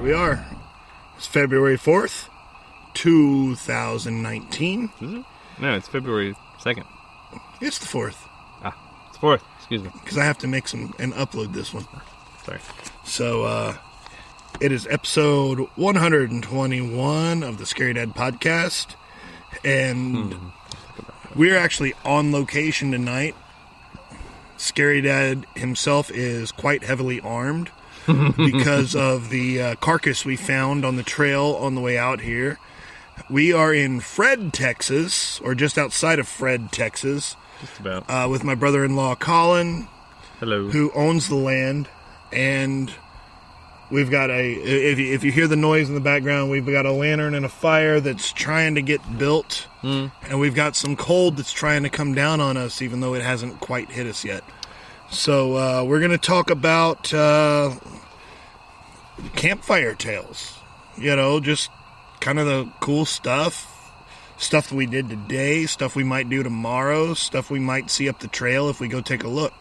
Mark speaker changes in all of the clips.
Speaker 1: we are. It's February 4th, 2019.
Speaker 2: Is it? No, it's February 2nd.
Speaker 1: It's the 4th.
Speaker 2: It's 4th. Excuse me.
Speaker 1: Because I have to mix and upload this one.
Speaker 2: Sorry.
Speaker 1: So, it is episode 121 of the Scary Dad podcast. And we're actually on location tonight. Scary Dad himself is quite heavily armed because of the carcass we found on the trail on the way out here. We are in Fred, Texas, or just outside of Fred, Texas.
Speaker 2: Just about.
Speaker 1: With my brother-in-law, Colin.
Speaker 2: Hello.
Speaker 1: Who owns the land. And we've got if you hear the noise in the background, we've got a lantern and a fire that's trying to get built. And we've got some cold that's trying to come down on us, even though it hasn't quite hit us yet. So we're going to talk about campfire tales. You know, just kind of the cool stuff that we did today, stuff we might do tomorrow, stuff we might see up the trail if we go take a look.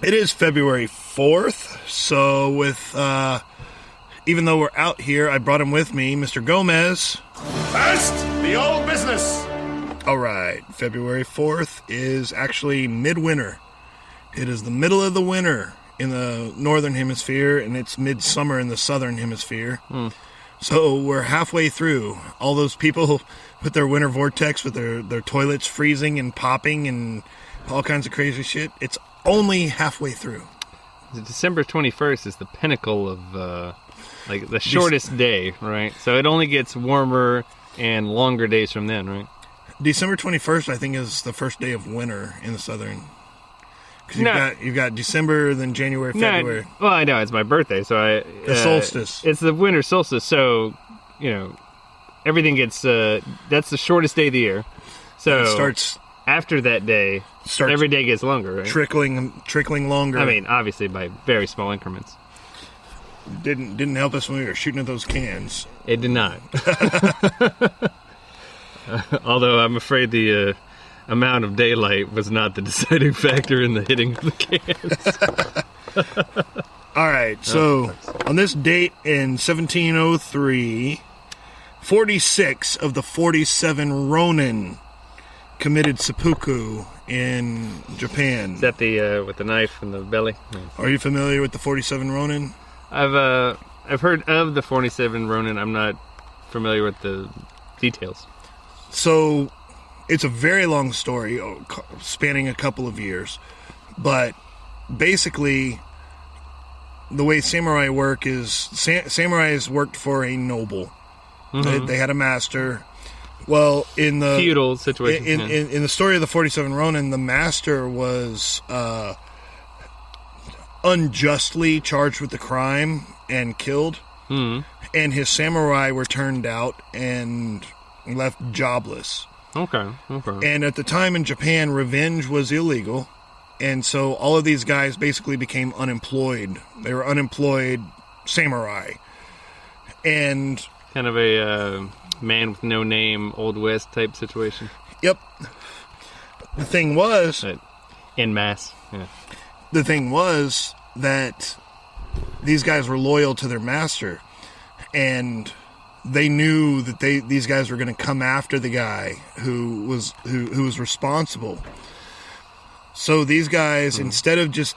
Speaker 1: It is February 4th, so with even though we're out here, I brought him with me, Mr. Gomez.
Speaker 3: First, the old business.
Speaker 1: All right, February 4th is actually midwinter. It is the middle of the winter in the northern hemisphere, and it's midsummer in the southern hemisphere. So we're halfway through. All those people with their winter vortex, with their toilets freezing and popping and all kinds of crazy shit, it's only halfway through.
Speaker 2: December 21st is the pinnacle of, like, the shortest day, right? So it only gets warmer and longer days from then, right?
Speaker 1: December 21st, I think, is the first day of winter in the southern. Because you've got December, then January, February.
Speaker 2: Well, I know, it's my birthday, so
Speaker 1: the solstice.
Speaker 2: It's the winter solstice, so, you know, everything gets, that's the shortest day of the year. So,
Speaker 1: it starts
Speaker 2: after that day, every day gets longer, right?
Speaker 1: Trickling longer.
Speaker 2: I mean, obviously by very small increments.
Speaker 1: Didn't help us when we were shooting at those cans.
Speaker 2: It did not. Although I'm afraid the amount of daylight was not the deciding factor in the hitting of the cans.
Speaker 1: All right, so on this date in 1703, 46 of the 47 Ronin committed seppuku in Japan.
Speaker 2: Is that the with the knife in the belly?
Speaker 1: Are you familiar with the 47 Ronin?
Speaker 2: I've heard of the 47 Ronin. I'm not familiar with the details.
Speaker 1: So it's a very long story spanning a couple of years, but basically the way samurai work is samurais worked for a noble. They had a master. Well, in the
Speaker 2: feudal situation,
Speaker 1: in the story of the 47 Ronin, the master was unjustly charged with the crime and killed, and his samurai were turned out and left jobless.
Speaker 2: Okay.
Speaker 1: And at the time in Japan, revenge was illegal, and so all of these guys basically became unemployed. They were unemployed samurai, and
Speaker 2: kind of a man with no name, Old West type situation.
Speaker 1: Yep. The thing was,
Speaker 2: en masse. Yeah.
Speaker 1: The thing was that these guys were loyal to their master, and they knew that these guys were going to come after the guy who was responsible. So these guys, instead of just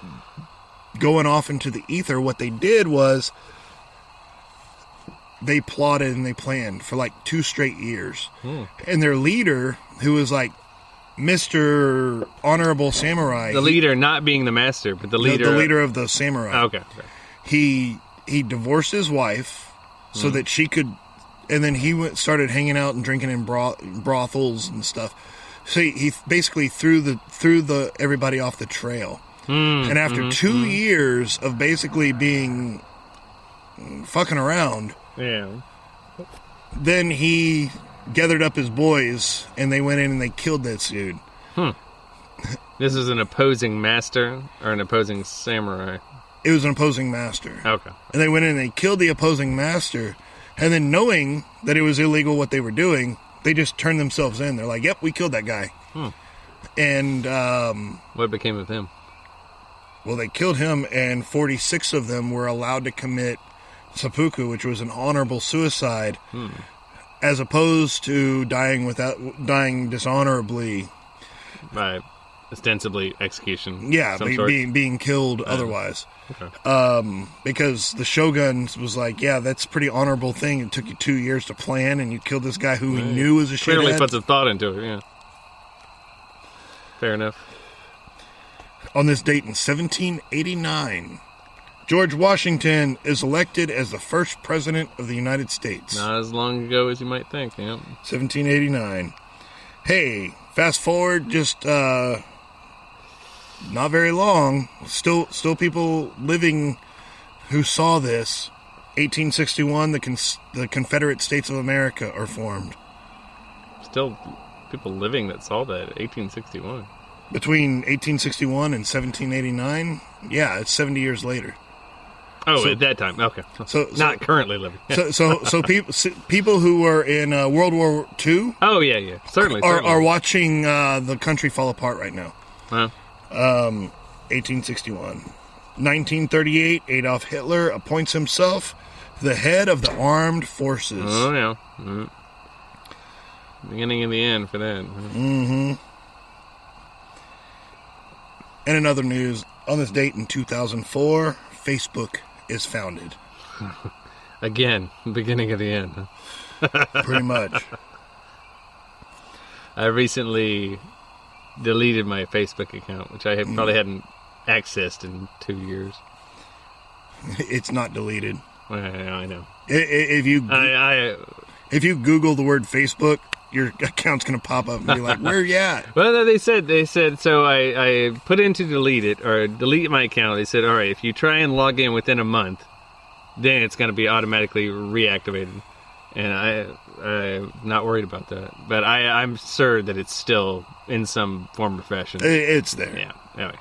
Speaker 1: going off into the ether, what they did was they plotted and they planned for like 2 straight years. And their leader, who was like Mr. Honorable Samurai.
Speaker 2: The leader not being the master, but the leader.
Speaker 1: The leader of the samurai.
Speaker 2: Oh, okay.
Speaker 1: He divorced his wife so that she could, and then he started hanging out and drinking in brothels and stuff. So he basically threw everybody off the trail. And after 2 years of basically being fucking around, then he gathered up his boys and they went in and they killed that dude.
Speaker 2: This is an opposing master or an opposing samurai?
Speaker 1: It was an opposing master.
Speaker 2: Okay. And
Speaker 1: they went in and they killed the opposing master, and then knowing that it was illegal what they were doing, they just turned themselves in. They're like, yep, we killed that guy. And
Speaker 2: what became of him?
Speaker 1: Well, they killed him, and 46 of them were allowed to commit seppuku, which was an honorable suicide, as opposed to dying dishonorably.
Speaker 2: By ostensibly execution.
Speaker 1: Yeah,
Speaker 2: some sort.
Speaker 1: being killed otherwise.
Speaker 2: Okay.
Speaker 1: Because the shogun was like, yeah, that's a pretty honorable thing. It took you 2 years to plan, and you killed this guy who we knew was a shithead.
Speaker 2: Clearly put some thought into it, yeah. Fair enough.
Speaker 1: On this date in 1789, George Washington is elected as the first president of the United States.
Speaker 2: Not as long ago as you might think, yeah.
Speaker 1: 1789. Hey, fast forward just not very long. Still people living who saw this. 1861, the Confederate States of America are formed.
Speaker 2: Still people living that saw that, 1861.
Speaker 1: Between 1861 and 1789, yeah, it's 70 years later.
Speaker 2: Oh, so, at that time, okay.
Speaker 1: So
Speaker 2: not currently living.
Speaker 1: so people who were in World War II.
Speaker 2: Oh yeah, certainly
Speaker 1: are watching the country fall apart right now.
Speaker 2: Huh?
Speaker 1: 1861, 1938, Adolf Hitler appoints himself the head of the armed forces.
Speaker 2: Oh yeah. Mm-hmm. Beginning and the end for that.
Speaker 1: Mm-hmm. And in other news, on this date in 2004, Facebook is founded.
Speaker 2: Again, beginning of the end.
Speaker 1: Pretty much.
Speaker 2: I recently deleted my Facebook account, which I probably hadn't accessed in 2 years.
Speaker 1: It's not deleted.
Speaker 2: I know.
Speaker 1: If you Google the word Facebook, your account's going to pop up and be like, where you at?
Speaker 2: Well, no, they said, so I put in to delete it, or delete my account. They said, all right, if you try and log in within a month, then it's going to be automatically reactivated. And I'm not worried about that. But I'm sure that it's still in some form or fashion.
Speaker 1: It's there.
Speaker 2: Yeah. Anyway.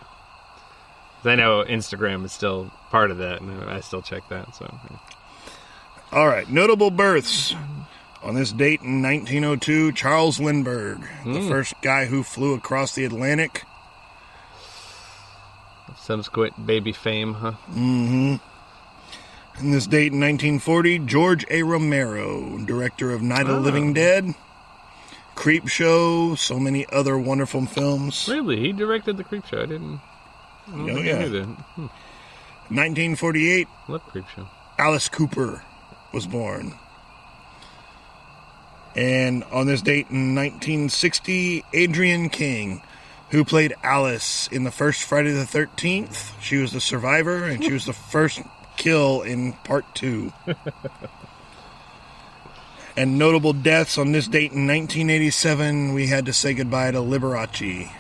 Speaker 2: I know Instagram is still part of that, and I still check that. So. Yeah.
Speaker 1: All right, notable births. On this date in 1902, Charles Lindbergh, the first guy who flew across the Atlantic.
Speaker 2: Subsequent baby fame, huh?
Speaker 1: Mm-hmm. On this date in 1940, George A. Romero, director of Night of the Living Dead, Creep Show, so many other wonderful films.
Speaker 2: Really? He directed the Creep Show? I don't think I knew that.
Speaker 1: 1948,
Speaker 2: What Creep Show?
Speaker 1: Alice Cooper was born. And on this date in 1960, Adrienne King, who played Alice in the first Friday the 13th. She was the survivor, and she was the first kill in part 2. And notable deaths on this date in 1987, we had to say goodbye to Liberace.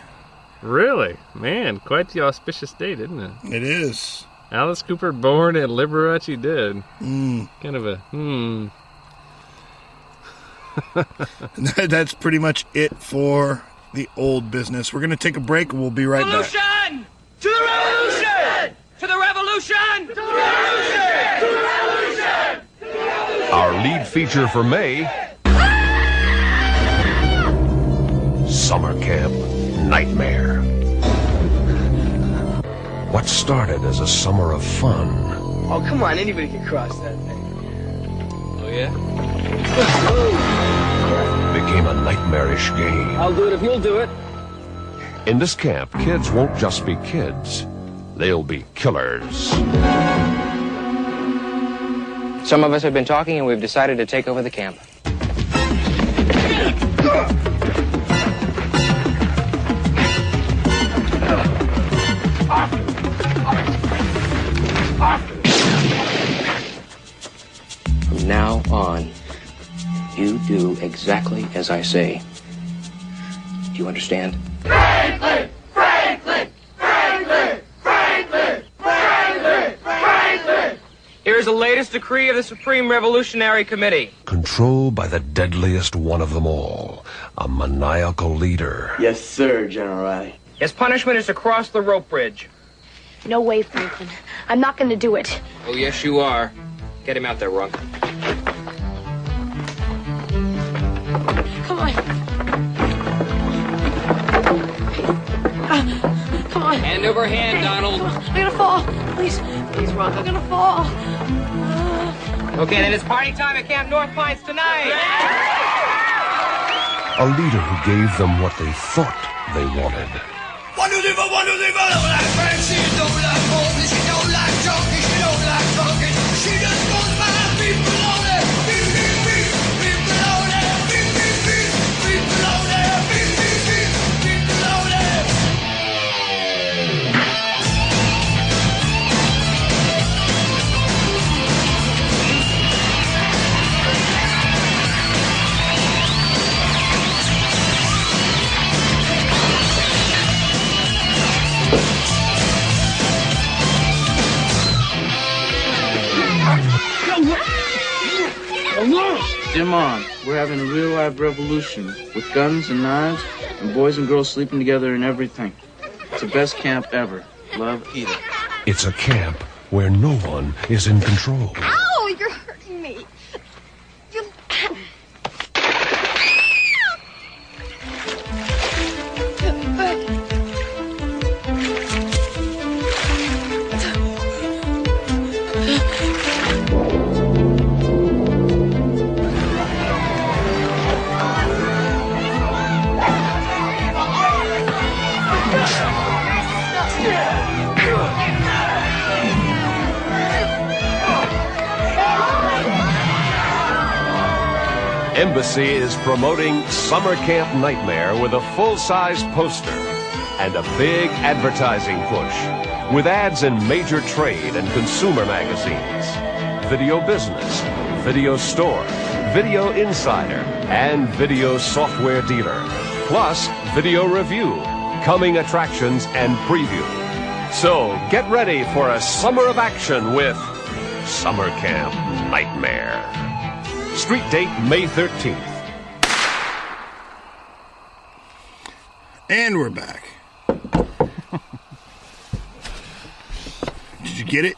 Speaker 2: Really? Man, quite the auspicious date, isn't it?
Speaker 1: It is.
Speaker 2: Alice Cooper born and Liberace dead. Kind of a,
Speaker 1: That's pretty much it for the old business. We're going to take a break, and we'll be right back.
Speaker 4: Revolution! To the revolution! To the revolution! To the revolution! To the revolution! To the revolution!
Speaker 3: Our lead feature for May, Summer Camp Nightmare. What started as a summer of fun
Speaker 4: Oh, come on, anybody can cross that thing.
Speaker 2: oh yeah?
Speaker 3: became a nightmarish game.
Speaker 4: I'll do it if you'll do it.
Speaker 3: In this camp, kids won't just be kids. They'll be killers.
Speaker 5: Some of us have been talking, and we've decided to take over the camp. From now on, you do exactly as I say. Do you understand?
Speaker 6: Franklin! Franklin! Franklin! Franklin! Franklin! Franklin!
Speaker 4: Here is the latest decree of the Supreme Revolutionary Committee.
Speaker 3: Controlled by the deadliest one of them all, a maniacal leader.
Speaker 7: Yes, sir, General Riley.
Speaker 4: His punishment is to cross the rope bridge.
Speaker 8: No way, Franklin. I'm not going to do it.
Speaker 4: Oh, yes, you are. Get him out there, Runk.
Speaker 8: Come on. Come on.
Speaker 4: And
Speaker 5: Hand over hand, Donald.
Speaker 8: We're gonna fall. Please, Ron, we're gonna fall.
Speaker 5: Okay, then it's party time at Camp North Pines tonight.
Speaker 3: A leader who gave them what they thought they wanted.
Speaker 6: One, two, three, four, like Frank, she don't like movies, she don't like junkies, she don't like talking. She just goes by people on it. Beep, beep, beep, people on it. Beep, beep, beep, people on it. Beep, beep, beep, people on it.
Speaker 7: Dim on. We're having a real live revolution with guns and knives and boys and girls sleeping together and everything. It's the best camp ever. Love, Edith.
Speaker 3: It's a camp where no one is in control.
Speaker 8: Ow, you're hurting me. You...
Speaker 3: Embassy is promoting Summer Camp Nightmare with a full-size poster and a big advertising push with ads in major trade and consumer magazines, Video Business, Video Store, Video Insider, and Video Software Dealer, plus Video Review, coming attractions and preview. So get ready for a summer of action with Summer Camp Nightmare. Street date May 13th.
Speaker 1: And we're back. Did you get it?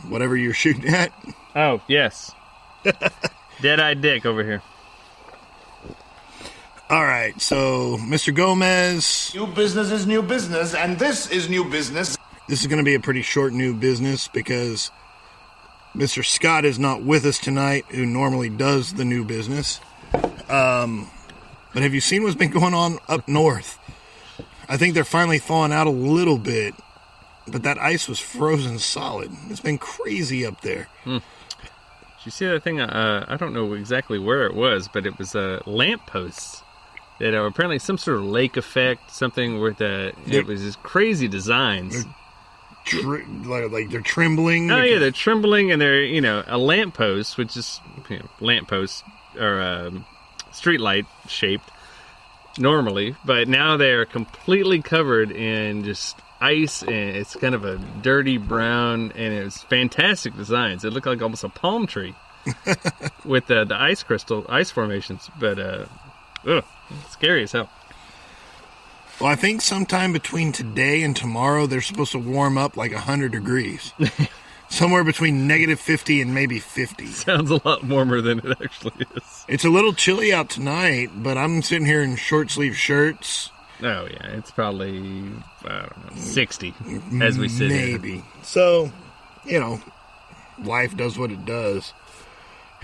Speaker 1: Whatever you're shooting at?
Speaker 2: Oh, yes. Dead-eyed Dick over here.
Speaker 1: All right, so Mr. Gomez.
Speaker 6: New business is new business, and this is new business.
Speaker 1: This is going to be a pretty short new business because Mr. Scott is not with us tonight, who normally does the new business. But have you seen what's been going on up north? I think they're finally thawing out a little bit, but that ice was frozen solid. It's been crazy up there.
Speaker 2: Did you see that thing? I don't know exactly where it was, but it was lampposts that are apparently some sort of lake effect, something where it was just crazy designs.
Speaker 1: Like they're trembling.
Speaker 2: Oh, yeah, they're trembling, and they're, a lamppost, which is, lamppost or street light shaped normally, but now they're completely covered in just ice, and it's kind of a dirty brown, and it's fantastic designs. It looked like almost a palm tree with the ice formations, but scary as hell.
Speaker 1: Well, I think sometime between today and tomorrow, they're supposed to warm up like 100 degrees. Somewhere between negative 50 and maybe 50.
Speaker 2: Sounds a lot warmer than it actually is.
Speaker 1: It's a little chilly out tonight, but I'm sitting here in short-sleeve shirts.
Speaker 2: Oh, yeah. It's probably, 60 as we sit here.
Speaker 1: Maybe. So, life does what it does.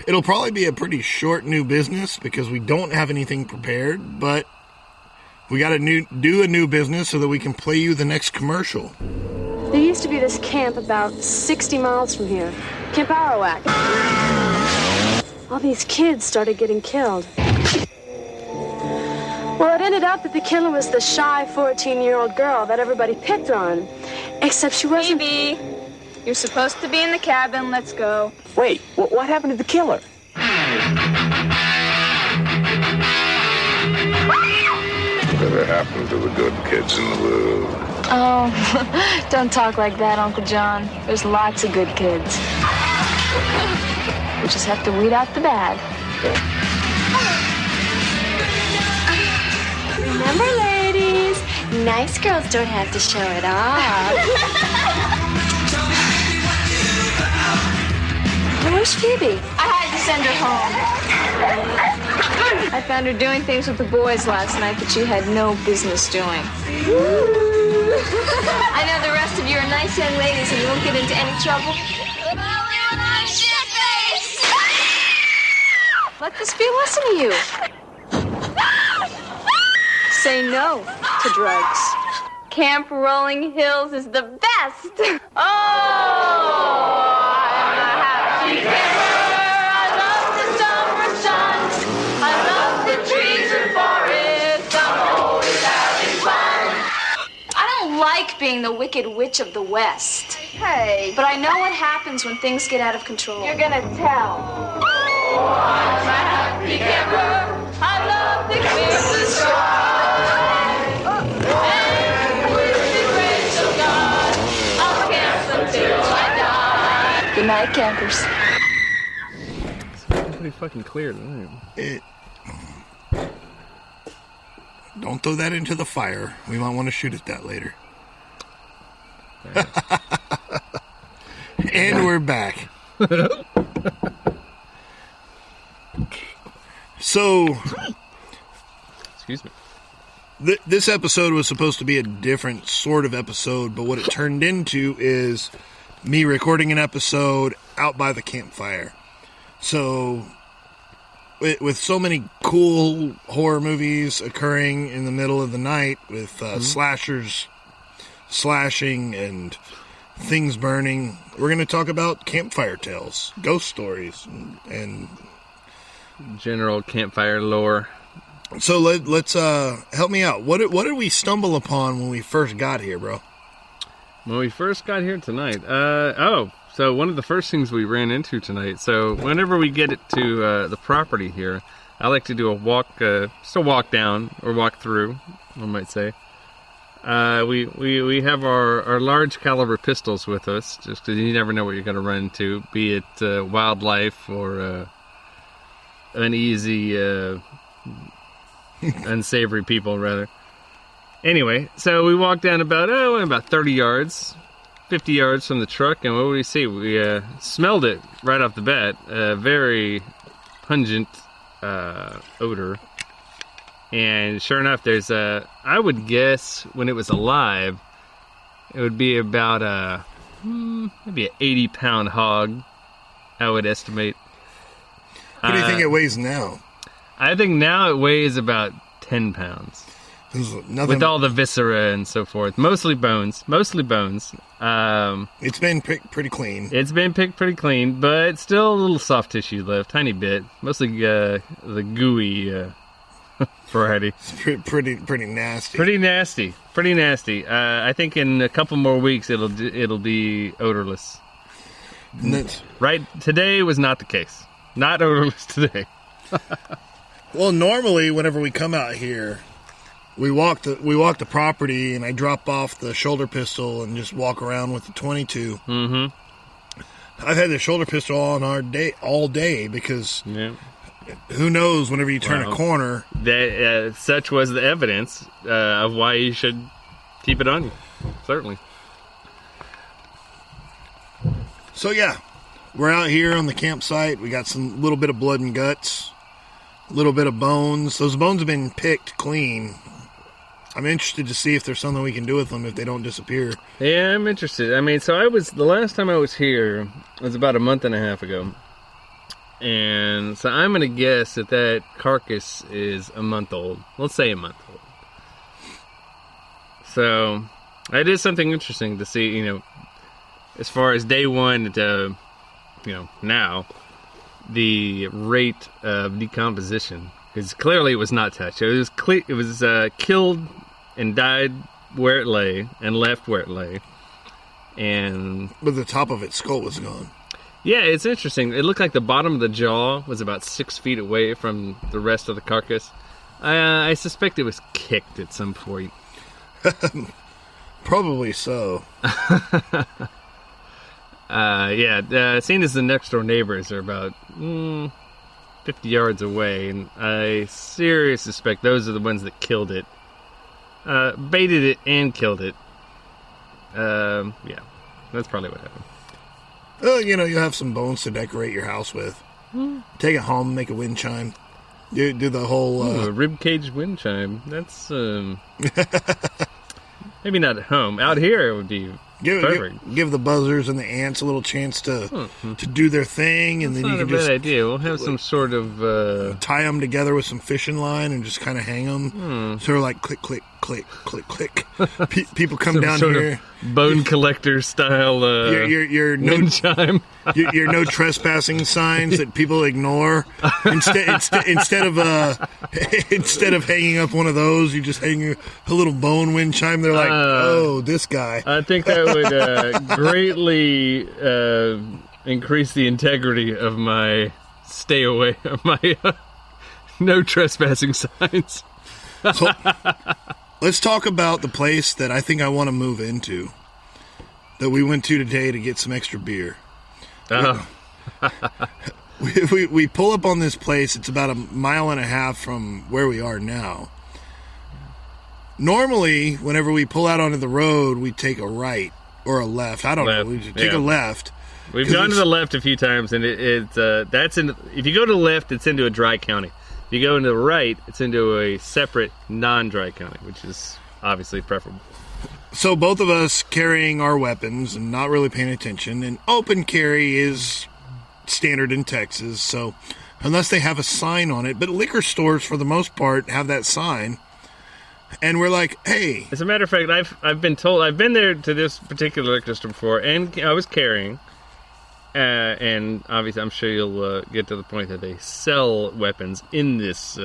Speaker 1: It'll probably be a pretty short new business because we don't have anything prepared, but we got to do a new business so that we can play you the next commercial.
Speaker 9: There used to be this camp about 60 miles from here, Camp Arawak. All these kids started getting killed. Well, it ended up that the killer was the shy 14-year-old girl that everybody picked on, except she wasn't...
Speaker 10: Baby, you're supposed to be in the cabin. Let's go.
Speaker 5: Wait, what happened to the killer?
Speaker 11: Whatever happened to the good kids in the world?
Speaker 9: Oh, don't talk like that, Uncle John. There's lots of good kids. We just have to weed out the bad.
Speaker 8: Remember, ladies, nice girls don't have to show it off.
Speaker 9: Where's Phoebe?
Speaker 10: I had to send her home. I found her doing things with the boys last night that she had no business doing. I know the rest of you are nice young ladies and you won't get into any trouble. Let this be a lesson to you. Say no to drugs. Camp Rolling Hills is the best. Oh, I'm a happy camper. I love the summer sun. I love the trees and forests. I'm always having fun. I don't like being the wicked witch of the West. Hey. But I know what happens when things get out of control. You're gonna tell. Oh, I'm a happy camper. I love the clear blue sky. Good night, campers.
Speaker 2: It's pretty fucking clear tonight.
Speaker 1: Don't throw that into the fire. We might want to shoot at that later. And we're back. So,
Speaker 2: excuse me.
Speaker 1: This episode was supposed to be a different sort of episode, but what it turned into is me recording an episode out by the campfire. So, with so many cool horror movies occurring in the middle of the night, with slashers slashing and things burning, we're going to talk about campfire tales, ghost stories, and
Speaker 2: general campfire lore.
Speaker 1: So let's help me out. What did we stumble upon when we first got here, bro?
Speaker 2: When we first got here tonight, so one of the first things we ran into tonight. So whenever we get it to the property here, I like to do a walk, just a walk down or walk through, one might say. We have our large caliber pistols with us, just because you never know what you're going to run into, be it wildlife or uneasy, unsavory people, rather. Anyway, so we walked down about 30 yards, 50 yards from the truck, and what do we see? We smelled it right off the bat, a very pungent odor. And sure enough, there's I would guess when it was alive, it would be about maybe an 80-pound hog, I would estimate.
Speaker 1: What do you think it weighs now?
Speaker 2: I think now it weighs about 10 pounds. With all the viscera and so forth. Mostly bones. It's
Speaker 1: been picked pretty clean.
Speaker 2: It's been picked pretty clean, but still a little soft tissue left. Tiny bit. Mostly the gooey variety.
Speaker 1: It's pretty nasty.
Speaker 2: Pretty nasty. I think in a couple more weeks it'll be odorless. Right? Today was not the case. Not odorless today.
Speaker 1: Well, normally whenever we come out here, we walk the property, and I drop off the shoulder pistol and just walk around with the 22.
Speaker 2: Mm-hmm.
Speaker 1: I've had the shoulder pistol on all day because who knows whenever you turn a corner.
Speaker 2: That such was the evidence of why you should keep it on you. Certainly.
Speaker 1: So yeah, we're out here on the campsite. We got some little bit of blood and guts, a little bit of bones. Those bones have been picked clean. I'm interested to see if there's something we can do with them if they don't disappear.
Speaker 2: Yeah, I'm interested. I mean, so the last time I was here was about a month and a half ago. And so I'm going to guess that carcass is a month old. Let's say a month old. So it is something interesting to see, as far as day one to, now, the rate of decomposition. Because clearly it was not touched. It was killed and died where it lay and left where it lay.
Speaker 1: But the top of its skull was gone.
Speaker 2: Yeah, it's interesting. It looked like the bottom of the jaw was about 6 feet away from the rest of the carcass. I suspect it was kicked at some point.
Speaker 1: Probably so.
Speaker 2: Seeing as the next door neighbors are about 50 yards away, and I seriously suspect those are the ones that killed it. Baited it and killed it. That's probably what happened.
Speaker 1: Well, you'll have some bones to decorate your house with. Take it home, make a wind chime. You do the whole
Speaker 2: a ribcage wind chime. That's maybe not at home. Out here, it would be perfect.
Speaker 1: Give the buzzers and the ants a little chance to do their thing, and
Speaker 2: That's
Speaker 1: then you
Speaker 2: not
Speaker 1: can
Speaker 2: a
Speaker 1: just
Speaker 2: bad idea. We'll have some sort of
Speaker 1: tie them together with some fishing line and just kind of hang them. So they're like click, click, click, click, click. People come
Speaker 2: some
Speaker 1: down
Speaker 2: sort
Speaker 1: here.
Speaker 2: Of bone collector style
Speaker 1: your
Speaker 2: wind chime.
Speaker 1: your no trespassing signs that people ignore. Instead of hanging up one of those, you just hang a little bone wind chime. They're like, oh, this guy.
Speaker 2: I think that would greatly increase the integrity of my stay away, of my no trespassing signs.
Speaker 1: So, let's talk about the place that I think I want to move into, that we went to today to get some extra beer. We pull up on this place. It's about 1.5 miles from where we are now. Normally, whenever we pull out onto the road, we take a right or a left. I don't know. We take a left.
Speaker 2: We've gone to the left a few times, and that's in. If you go to the left, it's into a dry county. If you go into the right, it's into a separate non-dry county, which is obviously preferable.
Speaker 1: So both of us carrying our weapons and not really paying attention, and open carry is standard in Texas, so unless they have a sign on it, but liquor stores for the most part have that sign, and we're like, hey.
Speaker 2: As a matter of fact, I've been told, I've been there to this particular liquor store before, and I was carrying, and obviously I'm sure you'll get to the point that they sell weapons in this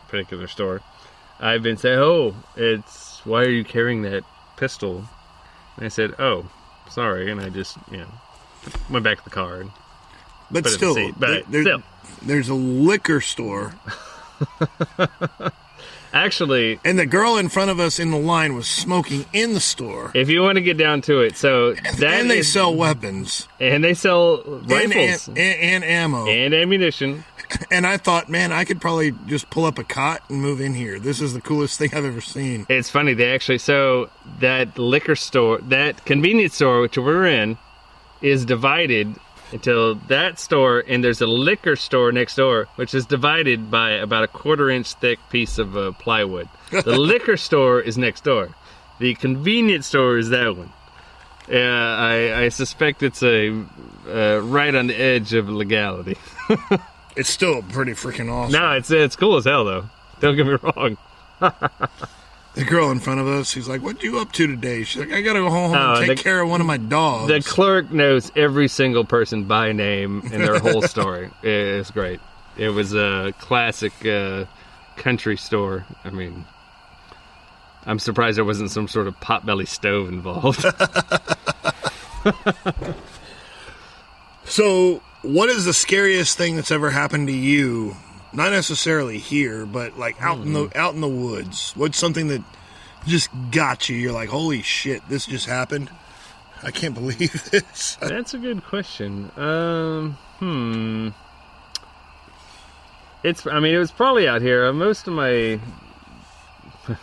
Speaker 2: particular store. I've been saying, why are you carrying that pistol? And I said, oh, sorry, and I just, went back to the car. And
Speaker 1: but still, there's a liquor store.
Speaker 2: Actually,
Speaker 1: and the girl in front of us in the line was smoking in the store.
Speaker 2: If you want to get down to it,
Speaker 1: and they sell weapons,
Speaker 2: and they sell rifles,
Speaker 1: and ammo,
Speaker 2: and ammunition.
Speaker 1: And I thought, man, I could probably just pull up a cot and move in here. This is the coolest thing I've ever seen.
Speaker 2: It's funny, that liquor store, that convenience store which we're in, is divided until that store, and there's a liquor store next door, which is divided by about a 1/4-inch thick piece of plywood. The liquor store is next door. The convenience store is that one. I suspect it's right on the edge of legality.
Speaker 1: It's still pretty freaking awesome.
Speaker 2: No, it's cool as hell, though. Don't get me wrong.
Speaker 1: The girl in front of us, she's like, what you up to today? She's like, I got to go home and take care of one of my dogs.
Speaker 2: The clerk knows every single person by name and their whole story. It's great. It was a classic country store. I mean, I'm surprised there wasn't some sort of potbelly stove involved.
Speaker 1: So, what is the scariest thing that's ever happened to you? Not necessarily here, but like out in the woods. What's something that just got you? You're like, holy shit, this just happened. I can't believe this.
Speaker 2: That's a good question. It was probably out here. Most of my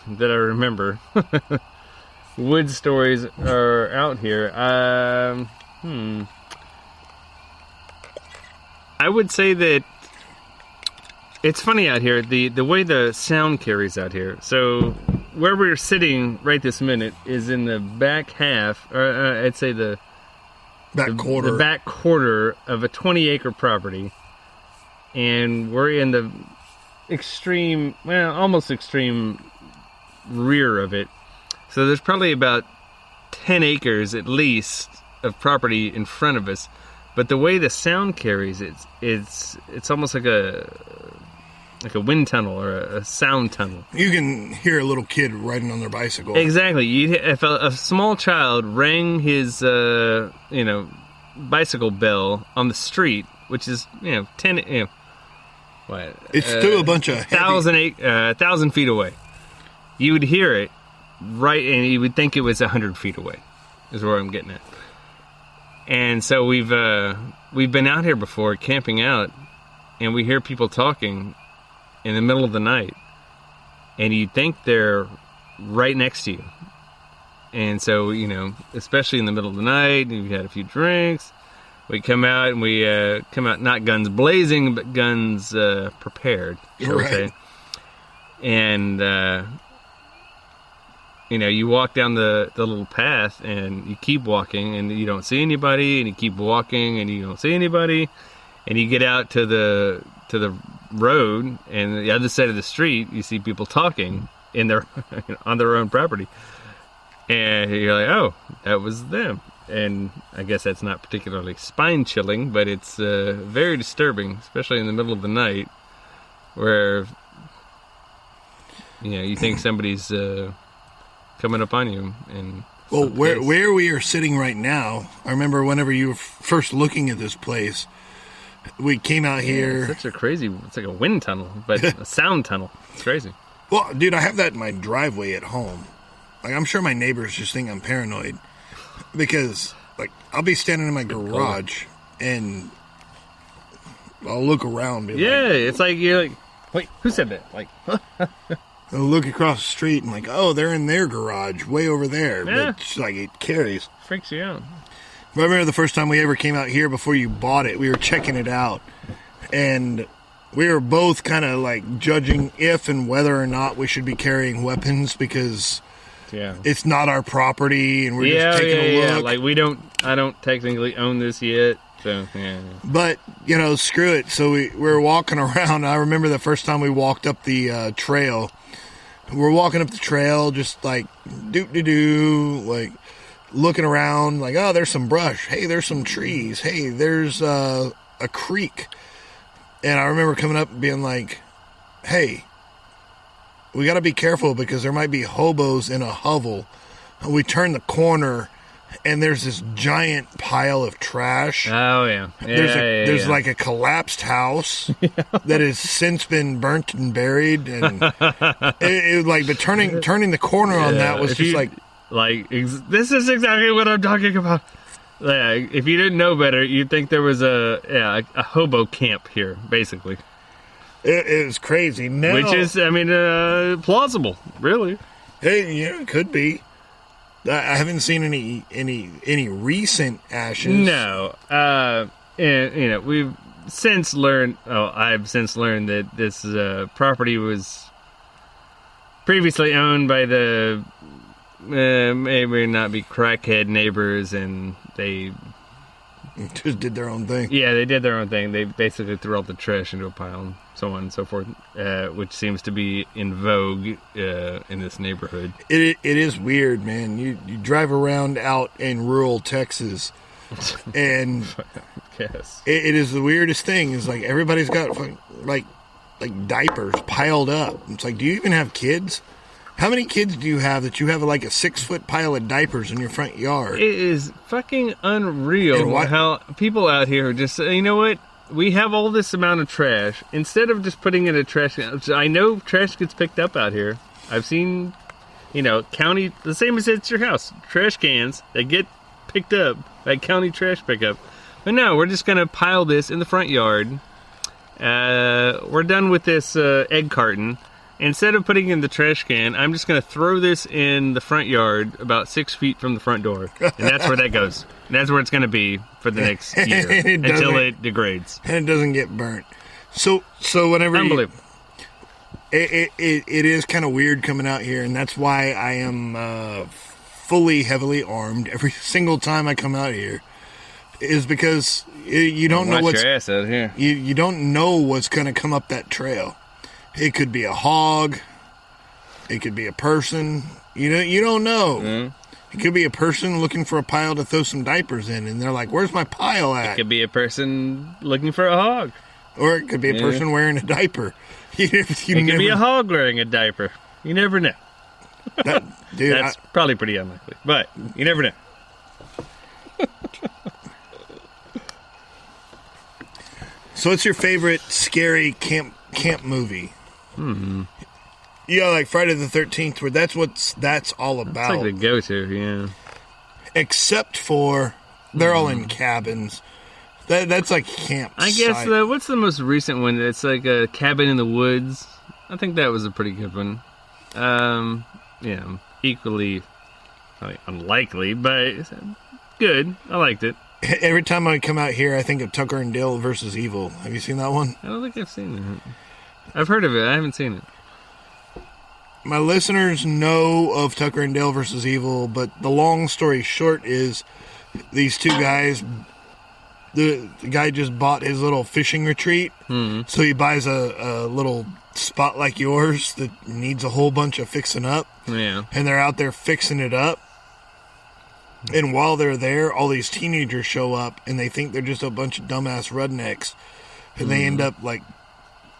Speaker 2: that I remember wood stories are out here. I would say that it's funny out here, the way the sound carries out here. So where we're sitting right this minute is in the back half, or I'd say the back quarter of a 20-acre property, and we're in the almost extreme rear of it. So there's probably about 10 acres at least of property in front of us. But the way the sound carries, it's almost like a wind tunnel or a sound tunnel.
Speaker 1: You can hear a little kid riding on their bicycle.
Speaker 2: Exactly. If a small child rang his bicycle bell on the street, which is 10 what?
Speaker 1: It's still a bunch of
Speaker 2: 1,000 feet away. You would hear it right, and you would think it was 100 feet away. Is where I'm getting at. And so we've been out here before, camping out, and we hear people talking in the middle of the night, and you think they're right next to you. And so, especially in the middle of the night, you've had a few drinks, We come out and we come out not guns blazing, but guns prepared, shall we say. And, you walk down the little path and you keep walking and you don't see anybody, and you keep walking and you don't see anybody, and you get out to the road, and the other side of the street you see people talking in their on their own property, and you're like, oh, that was them. And I guess that's not particularly spine chilling, but it's very disturbing, especially in the middle of the night, where you think somebody's coming up on you. And
Speaker 1: well, where we are sitting right now, I remember whenever you were first looking at this place, we came out here.
Speaker 2: It's it's like a wind tunnel, but a sound tunnel. It's crazy.
Speaker 1: Well, dude, I have that in my driveway at home. Like, I'm sure my neighbors just think I'm paranoid. Because, like, I'll be standing in my garage, and I'll look around.
Speaker 2: It's like, you're like, wait, who said that? Like,
Speaker 1: I'll look across the street, and like, oh, they're in their garage, way over there.
Speaker 2: Yeah.
Speaker 1: But, like, it carries.
Speaker 2: Freaks you out.
Speaker 1: I remember the first time we ever came out here before you bought it, we were checking it out, and we were both kind of, like, judging if and whether or not we should be carrying weapons, because...
Speaker 2: Yeah,
Speaker 1: it's not our property, and we're just taking a look.
Speaker 2: Yeah. Like, I don't technically own this yet, so yeah.
Speaker 1: But screw it. So we were walking around. I remember the first time we walked up the trail. We're walking up the trail, just like like looking around. Like, oh, there's some brush. Hey, there's some trees. Hey, there's a creek. And I remember coming up and being like, hey. We got to be careful because there might be hobos in a hovel. We turn the corner, and there's this giant pile of trash.
Speaker 2: Oh, yeah.
Speaker 1: There's like a collapsed house that has since been burnt and buried. And it like, but turning the corner on that was just like...
Speaker 2: this is exactly what I'm talking about. Yeah, if you didn't know better, you'd think there was a hobo camp here, basically.
Speaker 1: It was crazy. Now,
Speaker 2: which is, plausible, really.
Speaker 1: Hey, yeah, it could be. I haven't seen any recent ashes.
Speaker 2: No. And, we've since learned, I've since learned that this property was previously owned by the maybe not be crackhead neighbors, and they
Speaker 1: just did their own thing.
Speaker 2: Yeah, they did their own thing. They basically threw all the trash into a pile and so on and so forth, which seems to be in vogue in this neighborhood.
Speaker 1: It is weird, man. You drive around out in rural Texas, and
Speaker 2: yes,
Speaker 1: it is the weirdest thing. Is like everybody's got like diapers piled up. It's like, do you even have kids? How many kids do you have that you have like a 6-foot pile of diapers in your front yard?
Speaker 2: It is fucking unreal how people out here just say, you know what? We have all this amount of trash. Instead of just putting it in a trash can, I know trash gets picked up out here. I've seen, county, the same as it's your house. Trash cans, they get picked up by county trash pickup. But no, we're just going to pile this in the front yard. We're done with this egg carton. Instead of putting it in the trash can, I'm just going to throw this in the front yard about 6 feet from the front door. And that's where that goes. And that's where it's going to be for the next year until it degrades.
Speaker 1: And it doesn't get burnt. So whenever
Speaker 2: Unbelievable.
Speaker 1: It is kind of weird coming out here, and that's why I am fully heavily armed every single time I come out here. Is because you don't know what's
Speaker 2: your ass out here.
Speaker 1: You don't know what's going to come up that trail. It could be a hog. It could be a person. You don't know.
Speaker 2: Mm-hmm.
Speaker 1: It could be a person looking for a pile to throw some diapers in, and they're like, "Where's my pile at?"
Speaker 2: It could be a person looking for a hog,
Speaker 1: or it could be a person wearing a diaper.
Speaker 2: It could be a hog wearing a diaper. You never know.
Speaker 1: Dude,
Speaker 2: that's probably pretty unlikely, but you never know.
Speaker 1: So, what's your favorite scary camp movie? Yeah, like Friday the 13th, where that's all about.
Speaker 2: It's like the go-to, yeah.
Speaker 1: Except for they're all in cabins. That's like camp.
Speaker 2: I guess what's the most recent one? It's like a cabin in the woods. I think that was a pretty good one. Equally unlikely, but good. I liked it.
Speaker 1: Every time I come out here, I think of Tucker and Dale versus Evil. Have you seen that one?
Speaker 2: I don't think I've seen it. I've heard of it. I haven't seen it.
Speaker 1: My listeners know of Tucker and Dale versus Evil, but the long story short is these two guys, the guy just bought his little fishing retreat, so he buys a little spot like yours that needs a whole bunch of fixing up, and they're out there fixing it up. And while they're there, all these teenagers show up, and they think they're just a bunch of dumbass rednecks, and they end up like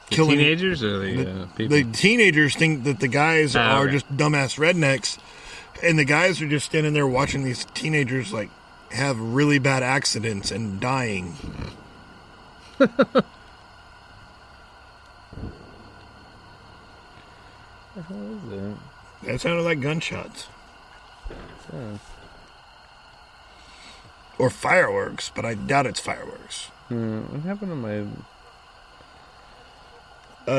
Speaker 1: killing
Speaker 2: teenagers or the people.
Speaker 1: The teenagers think that the guys are just dumbass rednecks, and the guys are just standing there watching these teenagers like have really bad accidents and dying.
Speaker 2: What the hell is that?
Speaker 1: That sounded like gunshots.
Speaker 2: Yeah.
Speaker 1: Or fireworks, but I doubt it's fireworks.
Speaker 2: What happened to my...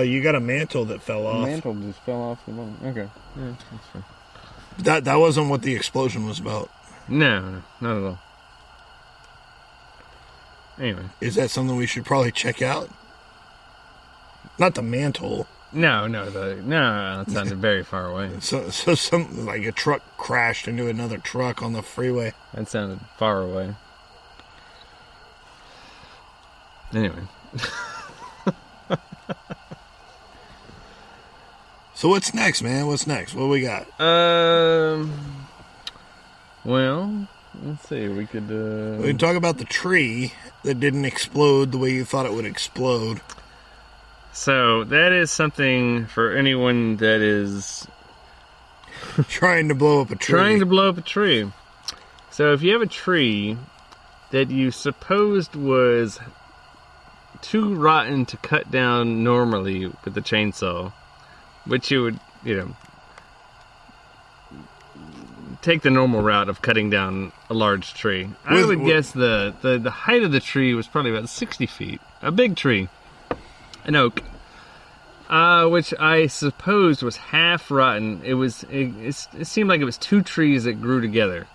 Speaker 1: You got a mantle that fell off.
Speaker 2: The mantle just fell off the bottom. Okay. Yeah, that's fine.
Speaker 1: That wasn't what the explosion was about.
Speaker 2: No, not at all. Anyway.
Speaker 1: Is that something we should probably check out? Not the mantle.
Speaker 2: No, that sounded very far away.
Speaker 1: So something like a truck crashed into another truck on the freeway.
Speaker 2: That sounded far away. Anyway.
Speaker 1: So what's next, man? What's next? What we got?
Speaker 2: Well, let's see. We could
Speaker 1: we can talk about the tree that didn't explode the way you thought it would explode.
Speaker 2: So that is something for anyone that is
Speaker 1: trying to blow up a tree. So if you have a tree that you supposed was too rotten to cut down normally with the chainsaw, which you would, take the normal route of cutting down a large tree. I would guess the height of the tree was probably about 60 feet. A big tree. An oak. Which I supposed was half rotten. It seemed like it was two trees that grew together.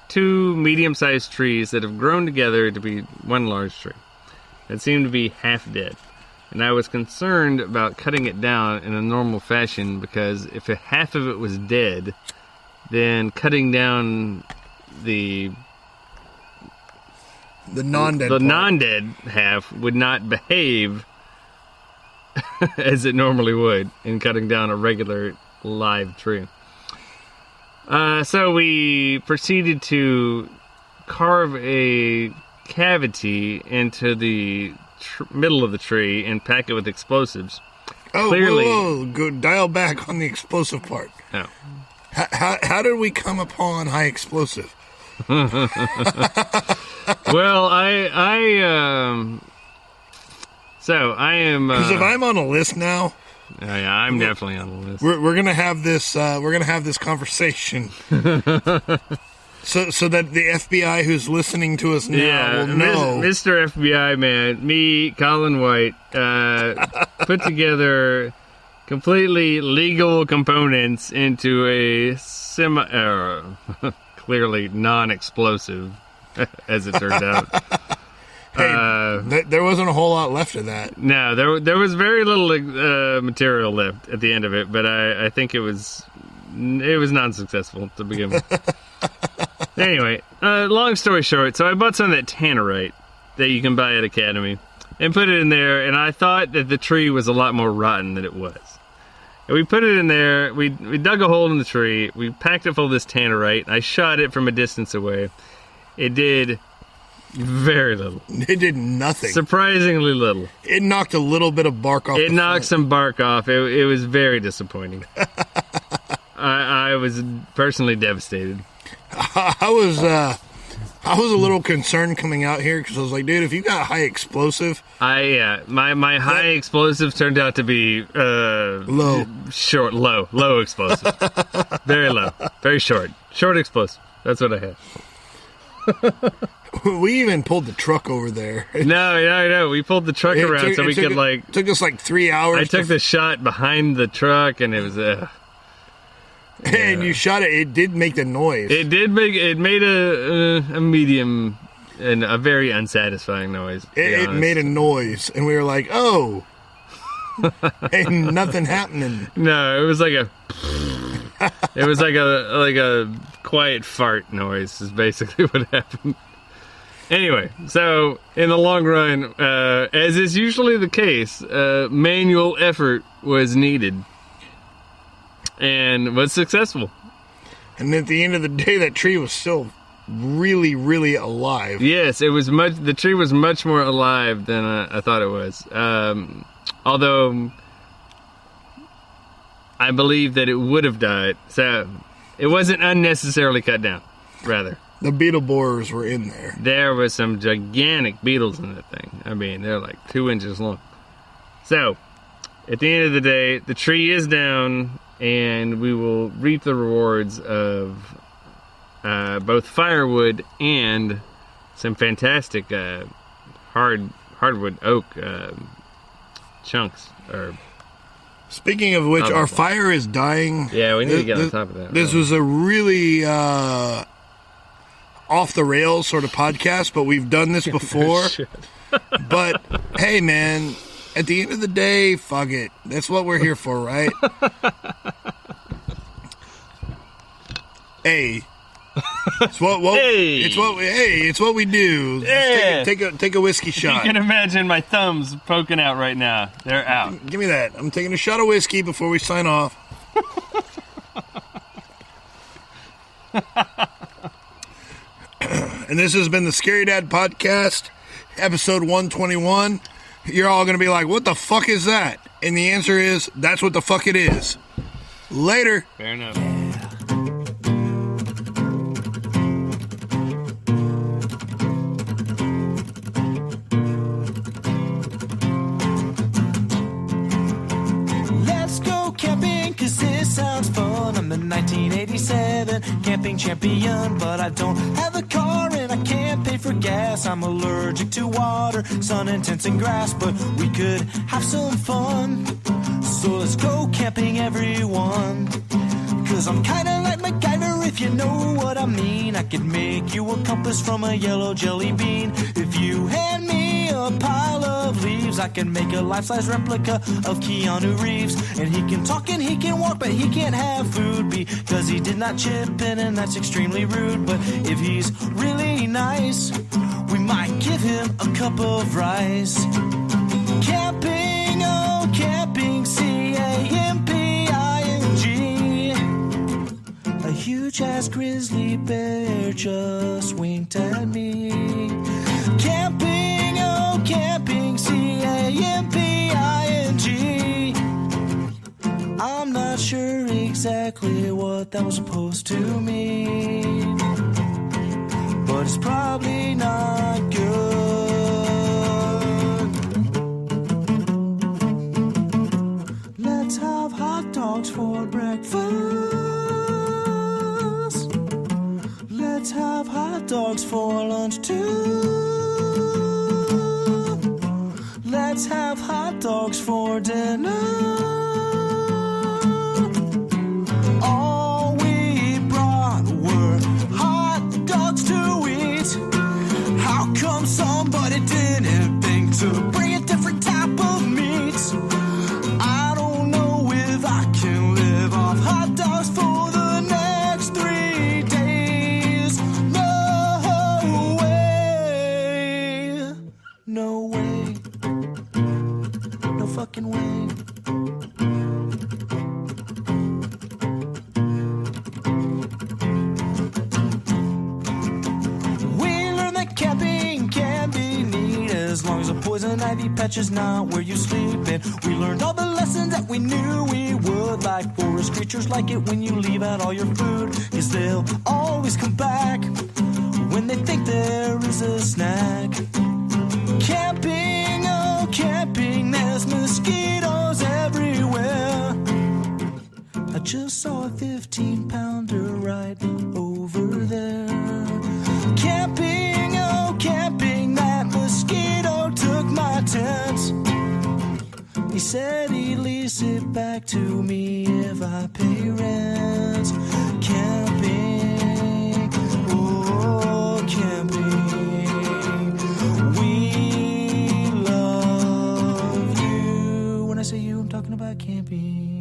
Speaker 1: Two medium-sized trees that have grown together to be one large tree. It seemed to be half dead. And I was concerned about cutting it down in a normal fashion because if half of it was dead, then cutting down the non-dead half would not behave as it normally would in cutting down a regular live tree. So we proceeded to carve a cavity into the middle of the tree and pack it with explosives. Oh, whoa, go dial back on the explosive part.
Speaker 2: Oh.
Speaker 1: How did we come upon high explosive?
Speaker 2: Well, So I am.
Speaker 1: Because if I'm on a list now,
Speaker 2: yeah, I'm definitely on the list.
Speaker 1: We're gonna have this. We're gonna have this conversation. So that the FBI who's listening to us now will know.
Speaker 2: Mr. FBI man, me, Colin White, put together completely legal components into a clearly non-explosive, as it turned out.
Speaker 1: Hey, there wasn't a whole lot left of that.
Speaker 2: No, there was very little material left at the end of it, but I think it was non-successful to begin with. Anyway, long story short, so I bought some of that tannerite that you can buy at Academy and put it in there, and I thought that the tree was a lot more rotten than it was. And we put it in there, we dug a hole in the tree, we packed it full of this tannerite, I shot it from a distance away. It did very little.
Speaker 1: It did nothing.
Speaker 2: Surprisingly little.
Speaker 1: It knocked a little bit of bark off.
Speaker 2: It knocked some bark off. It was very disappointing. I was personally devastated.
Speaker 1: I was a little concerned coming out here because I was like, dude, if you got high explosive,
Speaker 2: my high explosive turned out to be low explosive, very low, very short explosive. That's what I had.
Speaker 1: We even pulled the truck over there.
Speaker 2: No. We pulled the truck around so we could
Speaker 1: It took us like 3 hours.
Speaker 2: I took the shot behind the truck, and it was.
Speaker 1: And you shot it. It did make the noise.
Speaker 2: It did make. It made a medium and a very unsatisfying noise.
Speaker 1: It made a noise, and we were like, "Oh, ain't nothing happening."
Speaker 2: No, it was like a. It was like a quiet fart noise. Is basically what happened. Anyway, so in the long run, as is usually the case, manual effort was needed and was successful.
Speaker 1: And at the end of the day, that tree was still really, really alive.
Speaker 2: Yes, it was much. The tree was much more alive than I thought it was. Although I believe that it would have died, so it wasn't unnecessarily cut down. Rather,
Speaker 1: the beetle borers were in there.
Speaker 2: There was some gigantic beetles in that thing. I mean, they're like 2 inches long. So, at the end of the day, the tree is down, and we will reap the rewards of both firewood and some fantastic hardwood oak chunks.
Speaker 1: Speaking of which, our fire is dying.
Speaker 2: Yeah, we need to get on top of that.
Speaker 1: This was a really off the rails sort of podcast, but we've done this before. But hey, man, at the end of the day, fuck it. That's what we're here for, right? Hey. It's what we do.
Speaker 2: Yeah.
Speaker 1: Take a whiskey shot.
Speaker 2: You can imagine my thumbs poking out right now. They're out.
Speaker 1: Give me that. I'm taking a shot of whiskey before we sign off. And this has been the Scary Dad Podcast, episode 121. You're all going to be like, what the fuck is that? And the answer is, that's what the fuck it is. Later.
Speaker 2: Fair enough.
Speaker 12: Sounds fun. I'm the 1987 camping champion, but I don't have a car and I can't pay for gas. I'm allergic to water, sun, and tents and grass, but we could have some fun. So let's go camping, everyone. Cause I'm kinda like MacGyver, if you know what I mean. I could make you a compass from a yellow jelly bean. If you hand me a pile of leaves, I can make a life-size replica of Keanu Reeves. And he can talk and he can walk, but he can't have food because he did not chip in, and that's extremely rude. But if he's really nice, we might give him a cup of rice. Camping, oh camping, C-A-M-P-I-N-G. A huge-ass grizzly bear just winked at me. Camping, oh camping, C-A-M-P-I-N-G. I'm not sure exactly what that was supposed to mean, but it's probably not good. Let's have hot dogs for breakfast. Let's have hot dogs for lunch too. Let's have hot dogs for dinner. All we brought were hot dogs to eat. How come somebody didn't think to bring a different type of meat? I don't know if I can live off hot dogs for the next 3 days. No way. No way. No fucking way. As long as a poison ivy patch is not where you sleep in. We learned all the lessons that we knew we would. Like forest creatures like it when you leave out all your food, cause they'll always come back when they think there is a snack. Camping, oh camping, there's mosquitoes everywhere. I just saw a 15-pounder right over there. Camping, oh camping, that mosquito took my tent. He said he'd lease it back to me if I pay rent. Camping, oh camping. When I say you, I'm talking about camping.